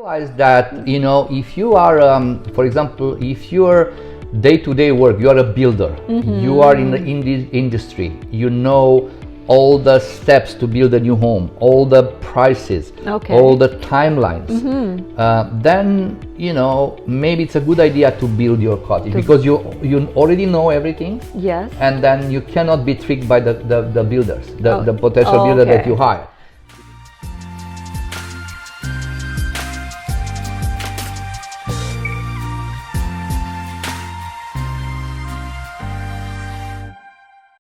realize that, you know, if you are, for example, if your day-to-day work, you are a builder, you are in the industry, you know all the steps to build a new home, all the prices, all the timelines, then, you know, maybe it's a good idea to build your cottage because you already know everything. Yes. And then you cannot be tricked by the builders, the potential builder that you hire.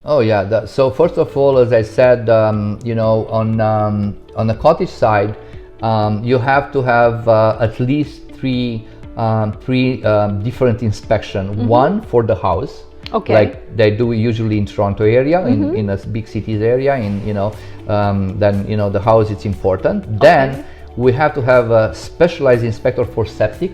Oh yeah. So first of all, as I said, you know, on the cottage side, you have to have at least three different inspections. One for the house, like they do usually in Toronto area, in a big cities area. Then you know the house is important. Then we have to have a specialized inspector for septic,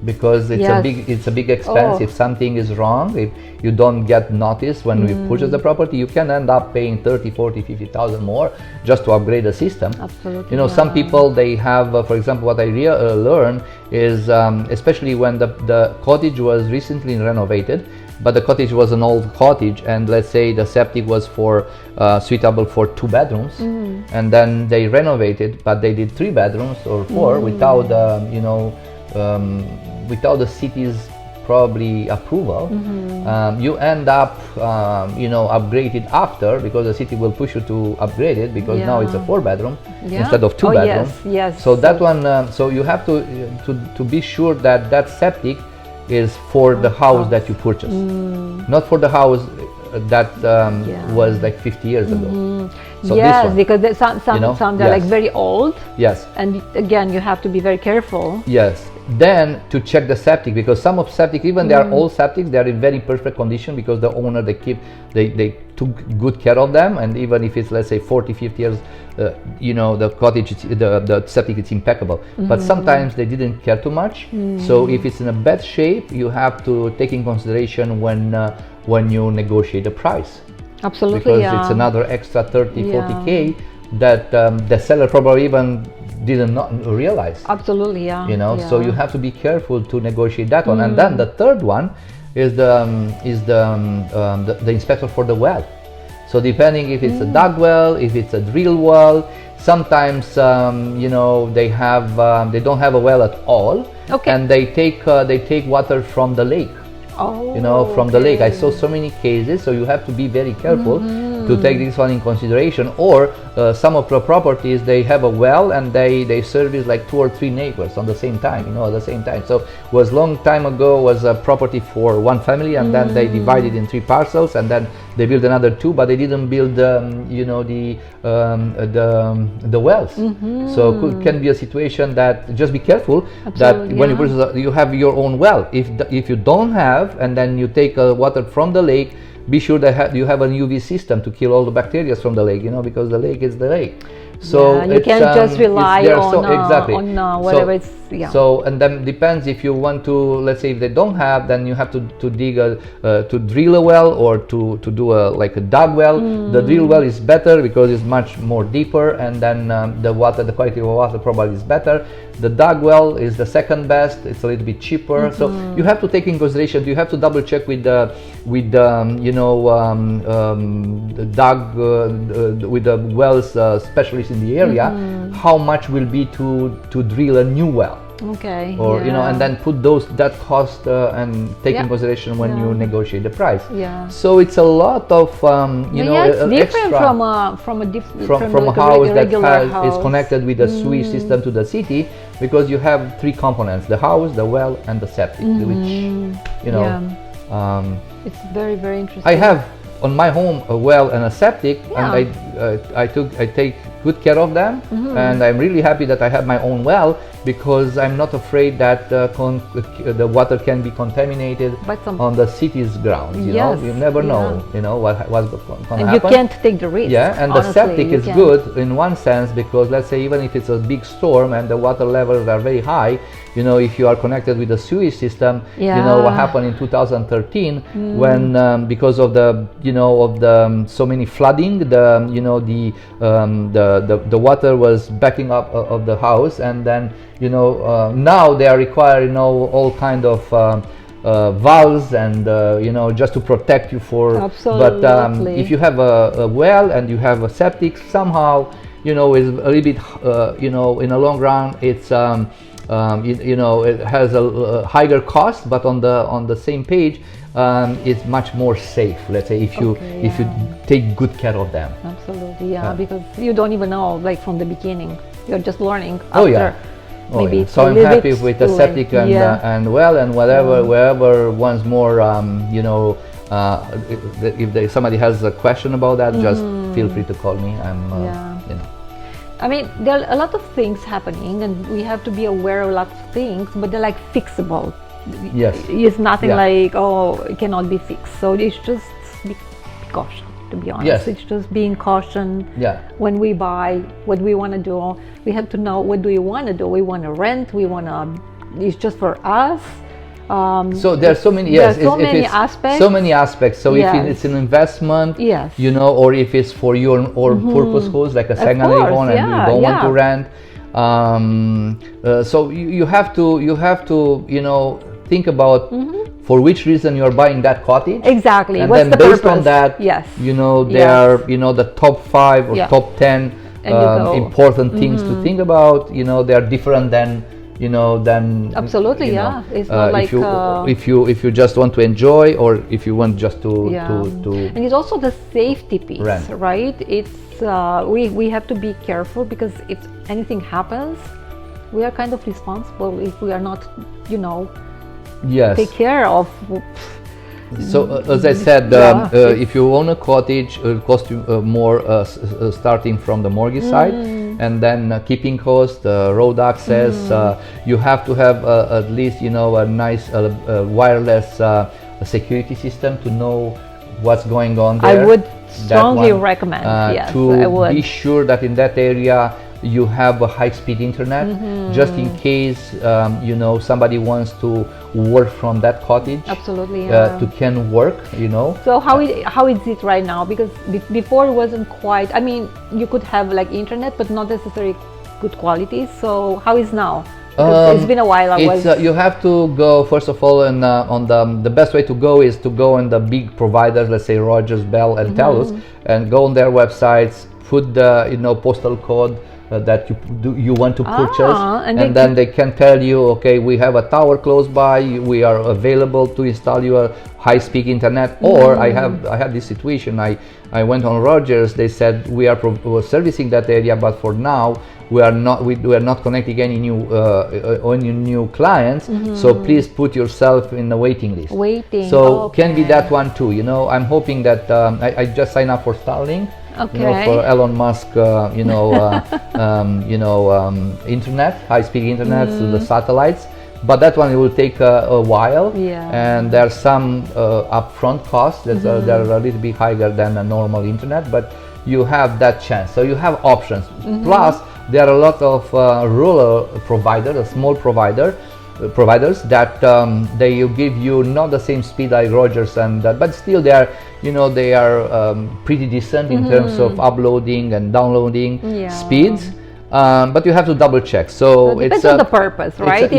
because it's a big expense. If something is wrong, if you don't get notice when we purchase the property, you can end up paying 30, 40, 50,000 more just to upgrade the system. Absolutely. You know, some people, they have, for example, what I learned is, especially when the cottage was recently renovated, but the cottage was an old cottage, and let's say the septic was for suitable for 2 bedrooms, and then they renovated, but they did 3 bedrooms or 4 without you know, without the city's probably approval. You end up you know, upgraded after, because the city will push you to upgrade it, because now it's a 4 bedroom instead of 2 bedroom. Yes. So that one, so you have to be sure that that septic is for the house that you purchased, not for the house that was like 50 years ago. So yes, because some they're like very old. Yes. And again, you have to be very careful. Yes. Then to check the septic, because some of septic, even they are old septic, they are in very perfect condition because the owner, they took good care of them, and even if it's, let's say, 40, 50 years, you know, the cottage, the septic is impeccable. But sometimes they didn't care too much. So if it's in a bad shape, you have to take in consideration when you negotiate the price. Absolutely. Because it's another extra 30, 40K that the seller probably even did not realize. Absolutely, you know, so you have to be careful to negotiate that one. And then the third one is the inspector for the well. So depending if it's a dug well, if it's a drill well, sometimes you know, they don't have a well at all, and they take water from the lake. You know, from the lake. I saw so many cases, so you have to be very careful to take this one in consideration. Or some of the properties, they have a well and they service like 2 or 3 neighbors on the same time, you know, at the same time. So was long time ago was a property for one family, and then they divided in 3 parcels, and then they built another 2, but they didn't build you know, the wells. So can be a situation that just be careful that when you purchase, you have your own well. If you don't have, and then you take water from the lake, be sure that you have an UV system to kill all the bacteria from the lake, you know, because the lake is the lake. So you can't just rely on whatever it's. So, and then depends if you want to, let's say if they don't have, then you have to dig to drill a well, or to do like a dug well. The drill well is better because it's much more deeper, and then the quality of water probably is better. The dug well is the second best. It's a little bit cheaper. So you have to take in consideration. You have to double check with the you know, with the wells specialists in the area, how much will be to drill a new well. Or you know, and then put that cost and take in consideration when you negotiate the price. So it's a lot of you know, it's different extra from a house that is connected with the sewage system to the city, because you have 3 components: the house, the well, and the septic, which you know, it's very, very interesting. I have on my home a well and a septic, and I take good care of them, and I'm really happy that I have my own well, because I'm not afraid that the water can be contaminated on the city's grounds. You know, you never know. You know what's going to happen. And you can't take the risk. And the septic is good in one sense, because let's say even if it's a big storm and the water levels are very high, you know, if you are connected with the sewage system, you know what happened in 2013 when because of the, you know, of the so many flooding, the, you know, the water was backing up of the house, and then now they are requiring all kind of valves and just to protect you for. Absolutely. But if you have a well and you have a septic, somehow is a little bit in the long run it's it has a higher cost, but on the same page it's much more safe, let's say, if you take good care of them. Absolutely, because you don't even know, like, from the beginning, you're just learning after. Oh yeah. So I'm happy with the septic and well, and wherever once more if somebody has a question about that, just feel free to call me. I mean, there are a lot of things happening, and we have to be aware of a lot of things, but they're like fixable. Yes. It's nothing like, it cannot be fixed. So it's just be caution, to be honest. Yes. It's just being caution. Yeah. When we buy, what we want to do, we have to know, what do we want to do? We want to rent, it's just for us. So there are so many, many aspects. So many aspects. So if it's an investment, or if it's for your purpose house, like a second home, and you don't want to rent. So you have to think about for which reason you are buying that cottage. Exactly. And what's then the based purpose? on that, there are the top 5 or top 10 important things to think about. They are different than absolutely, it's not like if you just want to enjoy, or if you want just to and it's also the safety piece, right? It's we have to be careful, because if anything happens, we are kind of responsible if we are not take care of. So as I said, if you own a cottage, it will cost you more starting from the mortgage side, and then keeping cost, road access. You have to have at least a nice wireless security system to know what's going on there. I would strongly recommend to be sure that in that area you have a high-speed internet, just in case somebody wants to work from that cottage. Absolutely, to can work. So how is it right now? Because before it wasn't quite. I mean, you could have like internet, but not necessarily good quality. So how is now? It's been a while. You have to go first of all, and the best way to go is to go on the big providers, let's say Rogers, Bell, and Telus, and go on their websites, put the postal code that you want to purchase, and then they can tell you, okay, we have a tower close by, we are available to install you a high-speed internet. Or I had this situation, I went on Rogers, they said we are servicing that area, but for now we are not connecting any new clients, so please put yourself in the waiting list. So can be that one too. I'm hoping that I just signed up for Starlink. For Elon Musk, internet, high-speed internet through the satellites. But that one, it will take a while, and there are some upfront costs that are a little bit higher than a normal internet, but you have that chance. So you have options. Plus, there are a lot of rural providers, small providers that they give you not the same speed like Rogers, but still they are pretty decent in terms of uploading and downloading speeds. But you have to double check. So it depends on the purpose, right?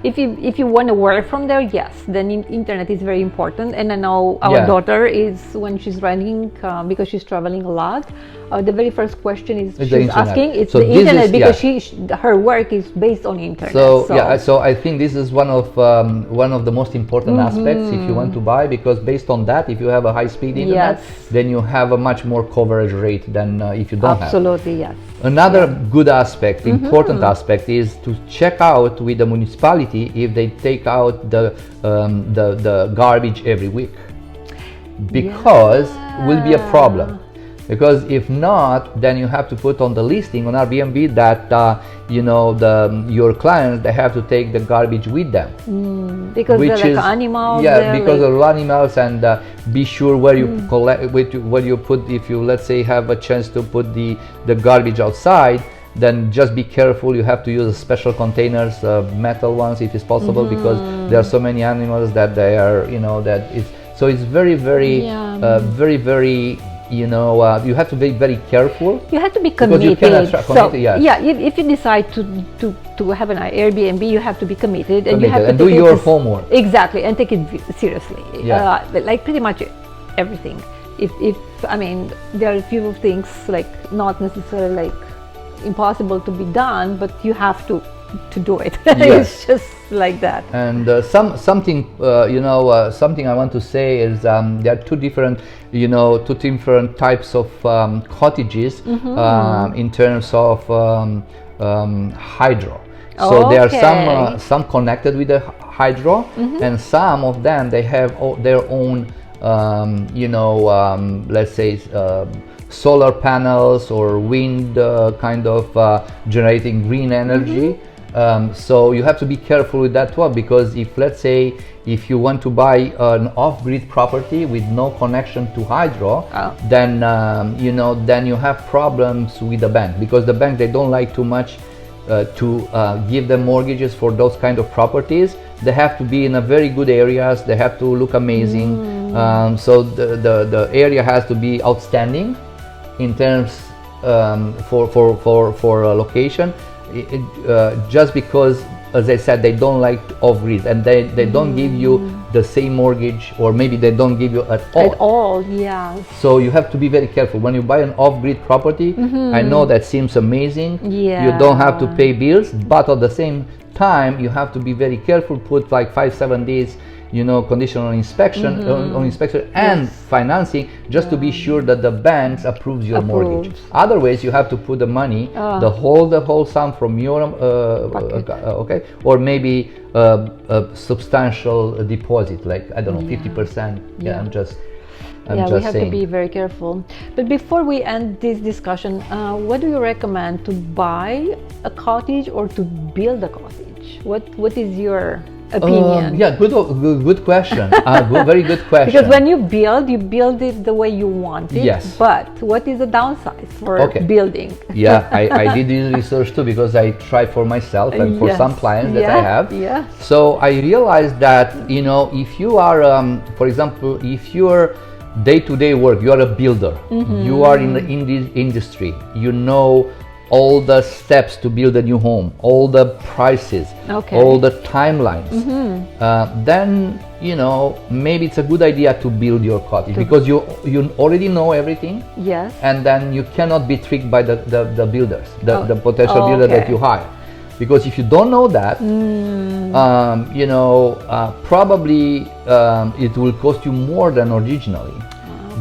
If you want to work from there, yes, then internet is very important. And I know our daughter is, when she's running, because she's traveling a lot, the very first question is she's asking, it's the internet, because her work is based on internet. So I think this is one of the most important aspects if you want to buy, because based on that, if you have a high-speed internet, then you have a much more coverage rate than if you don't have. Absolutely, yes. Another good aspect, important aspect, is to check out with the municipality if they take out the garbage every week, because will be a problem. Because if not, then you have to put on the listing on Airbnb that your clients, they have to take the garbage with them. Because they're like animals. Because of animals, and be sure where you collect, where you put. If you, let's say, have a chance to put the garbage outside, then just be careful. You have to use special containers, metal ones, if it's possible, because there are so many animals that they are, that it's. So it's very, very, very, very you have to be very careful. You have to be committed. Because you can attract committed, yes. Yeah, if you decide to have an Airbnb, you have to be committed, and you have to do your homework. Exactly, and take it seriously. Yeah. Like pretty much everything. If I mean, there are a few things like not necessarily like impossible to be done, but you have to do it. Yes. It's just like that. And something I want to say is there are two different types of cottages in terms of hydro. So there are some connected with the hydro, and some of them they have their own let's say solar panels or wind kind of generating green energy. So you have to be careful with that one, because let's say if you want to buy an off-grid property with no connection to hydro, then then you have problems with the bank, because the bank, they don't like too much to give them mortgages for those kind of properties. They have to be in a very good areas. They have to look amazing. So the area has to be outstanding in terms for location. Just because, as I said, they don't like off-grid, and they don't give you the same mortgage, or maybe they don't give you at all. At all, yeah. So you have to be very careful when you buy an off-grid property. I know that seems amazing. Yeah. You don't have to pay bills, but at the same time you have to be very careful. Put like 5-7 days conditional inspection and financing, just to be sure that the banks approves your mortgage. Otherwise, you have to put the money, the whole sum from your or maybe a substantial deposit, like I don't know, 50%. Yeah, I'm just we have saying. to be very careful. But before we end this discussion, what do you recommend, to buy a cottage or to build a cottage? What is your opinion? Good question. Very good question. Because when you build it the way you want it. Yes. But what is the downside for building? Yeah, I did this research too, because I tried for myself and for some clients that I have. Yeah. So I realized that if you are, for example, if you're day-to-day work, you are a builder, you are in this industry, all the steps to build a new home, all the prices, all the timelines, then maybe it's a good idea to build your cottage, because you already know everything. Yes. And then you cannot be tricked by the builders, the potential builder that you hire, because if you don't know that, probably it will cost you more than originally,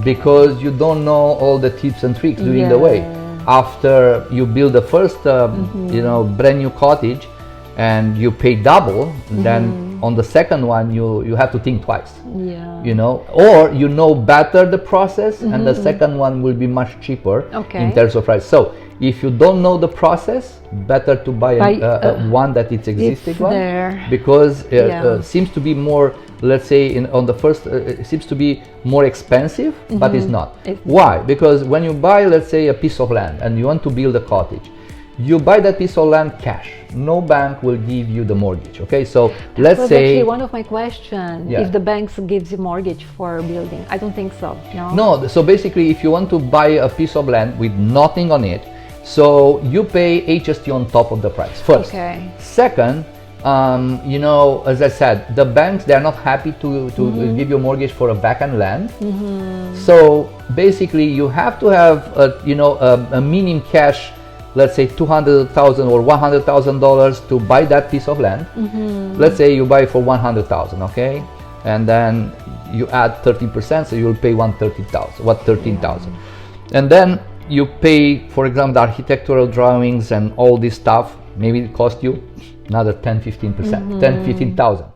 because you don't know all the tips and tricks during the way. After you build the first, brand new cottage, and you pay double, then on the second one you have to think twice. Yeah. Or better the process, and the second one will be much cheaper in terms of price. So if you don't know the process, better to buy one that it's existing one, because it seems to be more, let's say on the first, it seems to be more expensive, but it's not. Why? Because when you buy, let's say, a piece of land and you want to build a cottage, you buy that piece of land cash. No bank will give you the mortgage. Okay, so let's say, actually one of my questions, if the banks gives you mortgage for building. I don't think so. No. So basically, if you want to buy a piece of land with nothing on it, so you pay HST on top of the price first. Okay. Second, as I said, the banks, they are not happy to give you a mortgage for a vacant land. So basically, you have to have a minimum cash, let's say $200,000 or $100,000 to buy that piece of land. Let's say you buy for $100,000, okay, and then you add 13%, so you will pay $13,000, and then you pay, for example, the architectural drawings and all this stuff. Maybe it cost you another 10-15%, 10-15,000.